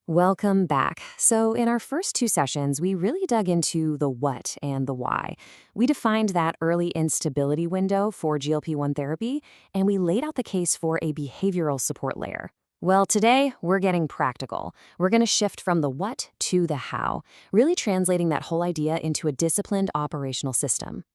Welcome back. So, in our first two sessions, we really dug into the what and the why. We defined that early instability window for GLP-1 therapy, and we laid out the case for a behavioral support layer. Well, today, we're getting practical. We're going to shift from the what to the how, really translating that whole idea into a disciplined operational system.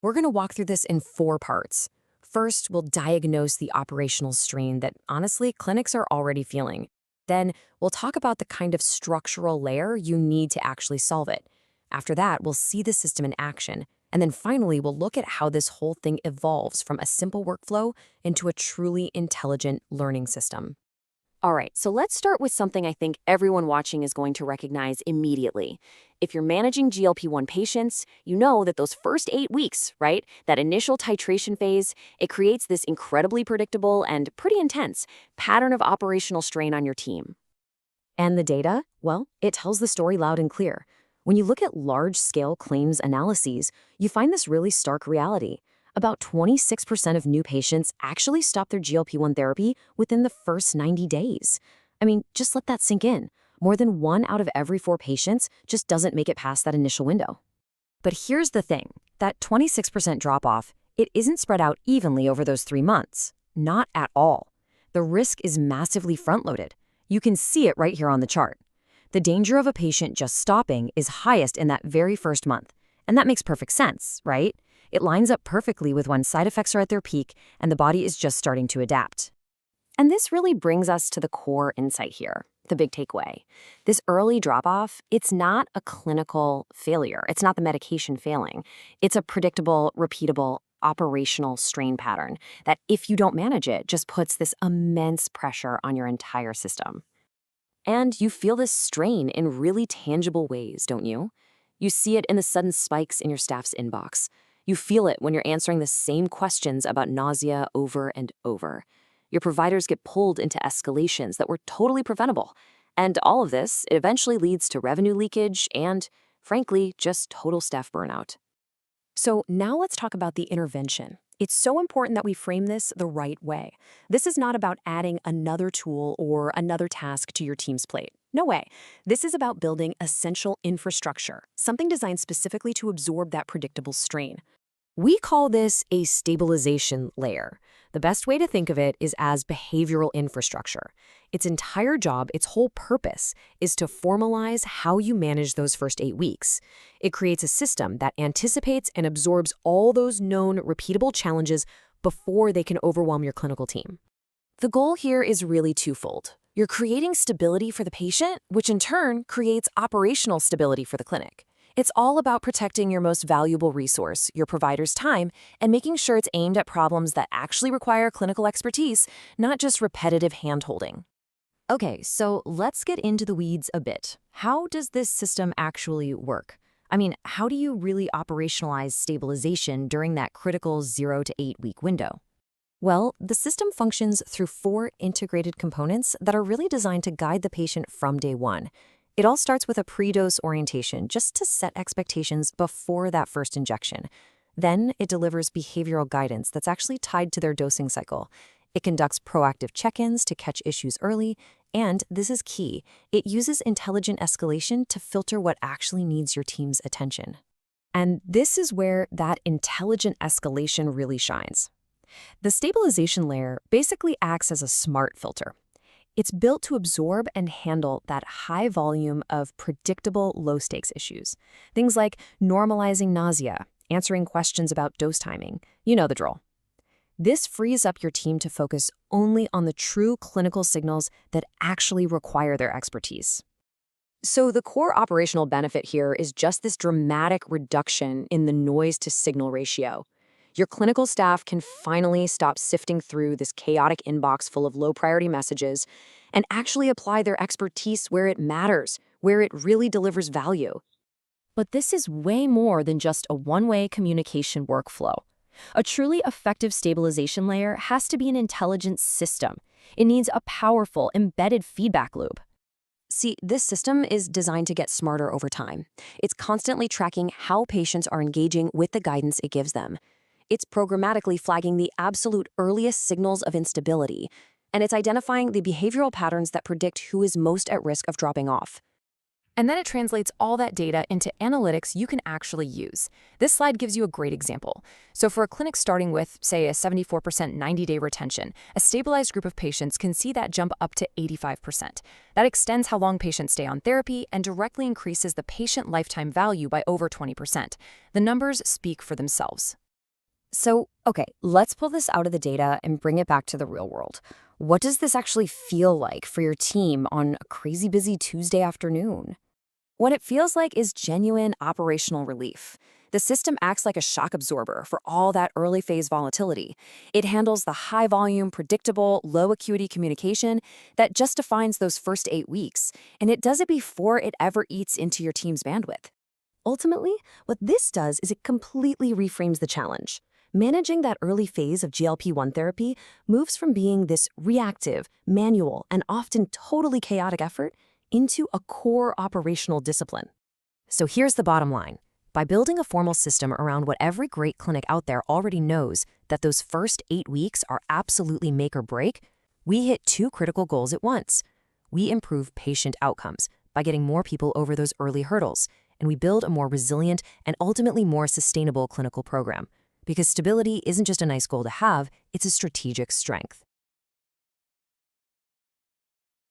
We're going to walk through this in four parts. First, we'll diagnose the operational strain that, honestly, clinics are already feeling. Then, we'll talk about the kind of structural layer you need to actually solve it. After that, we'll see the system in action. And then finally, we'll look at how this whole thing evolves from a simple workflow into a truly intelligent learning system. All right, so let's start with something I think everyone watching is going to recognize immediately. If you're managing GLP-1 patients, you know that those first 8 weeks, right, that initial titration phase, it creates this incredibly predictable and pretty intense pattern of operational strain on your team. And the data? Well, it tells the story loud and clear. When you look at large-scale claims analyses, you find this really stark reality. About 26% of new patients actually stop their GLP-1 therapy within the first 90 days. I mean, just let that sink in. More than 1 out of every 4 patients just doesn't make it past that initial window. But here's the thing. That 26% drop-off, it isn't spread out evenly over those 3 months. Not at all. The risk is massively front-loaded. You can see it right here on the chart. The danger of a patient just stopping is highest in that very first month. And that makes perfect sense, right? It lines up perfectly with when side effects are at their peak and the body is just starting to adapt. And this really brings us to the core insight here, the big takeaway. This early drop-off, it's not a clinical failure. It's not the medication failing. It's a predictable, repeatable, operational strain pattern that if you don't manage it, just puts this immense pressure on your entire system. And you feel this strain in really tangible ways, don't you? You see it in the sudden spikes in your staff's inbox. You feel it when you're answering the same questions about nausea over and over. Your providers get pulled into escalations that were totally preventable. And all of this, it eventually leads to revenue leakage and, frankly, just total staff burnout. So now let's talk about the intervention. It's so important that we frame this the right way. This is not about adding another tool or another task to your team's plate. No way. This is about building essential infrastructure, something designed specifically to absorb that predictable strain. We call this a stabilization layer. The best way to think of it is as behavioral infrastructure. Its entire job, its whole purpose, is to formalize how you manage those first 8 weeks. It creates a system that anticipates and absorbs all those known repeatable challenges before they can overwhelm your clinical team. The goal here is really twofold. You're creating stability for the patient, which in turn creates operational stability for the clinic. It's all about protecting your most valuable resource, your provider's time, and making sure it's aimed at problems that actually require clinical expertise, not just repetitive hand-holding. Okay, so let's get into the weeds a bit. How does this system actually work? I mean, how do you really operationalize stabilization during that critical 0 to 8 week window? Well, the system functions through 4 integrated components that are really designed to guide the patient from day one. It all starts with a pre-dose orientation just to set expectations before that first injection. Then it delivers behavioral guidance that's actually tied to their dosing cycle. It conducts proactive check-ins to catch issues early, and this is key, it uses intelligent escalation to filter what actually needs your team's attention. And this is where that intelligent escalation really shines. The stabilization layer basically acts as a smart filter. It's built to absorb and handle that high volume of predictable low-stakes issues. Things like normalizing nausea, answering questions about dose timing. You know the drill. This frees up your team to focus only on the true clinical signals that actually require their expertise. So the core operational benefit here is just this dramatic reduction in the noise-to-signal ratio. Your clinical staff can finally stop sifting through this chaotic inbox full of low-priority messages and actually apply their expertise where it matters, where it really delivers value. But this is way more than just a one-way communication workflow. A truly effective stabilization layer has to be an intelligent system. It needs a powerful, embedded feedback loop. See, this system is designed to get smarter over time. It's constantly tracking how patients are engaging with the guidance it gives them. It's programmatically flagging the absolute earliest signals of instability. and it's identifying the behavioral patterns that predict who is most at risk of dropping off. And then it translates all that data into analytics you can actually use. This slide gives you a great example. So for a clinic starting with, say, a 74% 90-day retention, a stabilized group of patients can see that jump up to 85%. That extends how long patients stay on therapy and directly increases the patient lifetime value by over 20%. The numbers speak for themselves. So, okay, let's pull this out of the data and bring it back to the real world. What does this actually feel like for your team on a crazy busy Tuesday afternoon? What it feels like is genuine operational relief. The system acts like a shock absorber for all that early phase volatility. It handles the high volume, predictable, low acuity communication that just defines those first 8 weeks, and it does it before it ever eats into your team's bandwidth. Ultimately, what this does is it completely reframes the challenge. Managing that early phase of GLP-1 therapy moves from being this reactive, manual, and often totally chaotic effort into a core operational discipline. So here's the bottom line. By building a formal system around what every great clinic out there already knows, that those first 8 weeks are absolutely make or break, we hit 2 critical goals at once. We improve patient outcomes by getting more people over those early hurdles, and we build a more resilient and ultimately more sustainable clinical program. Because stability isn't just a nice goal to have, it's a strategic strength.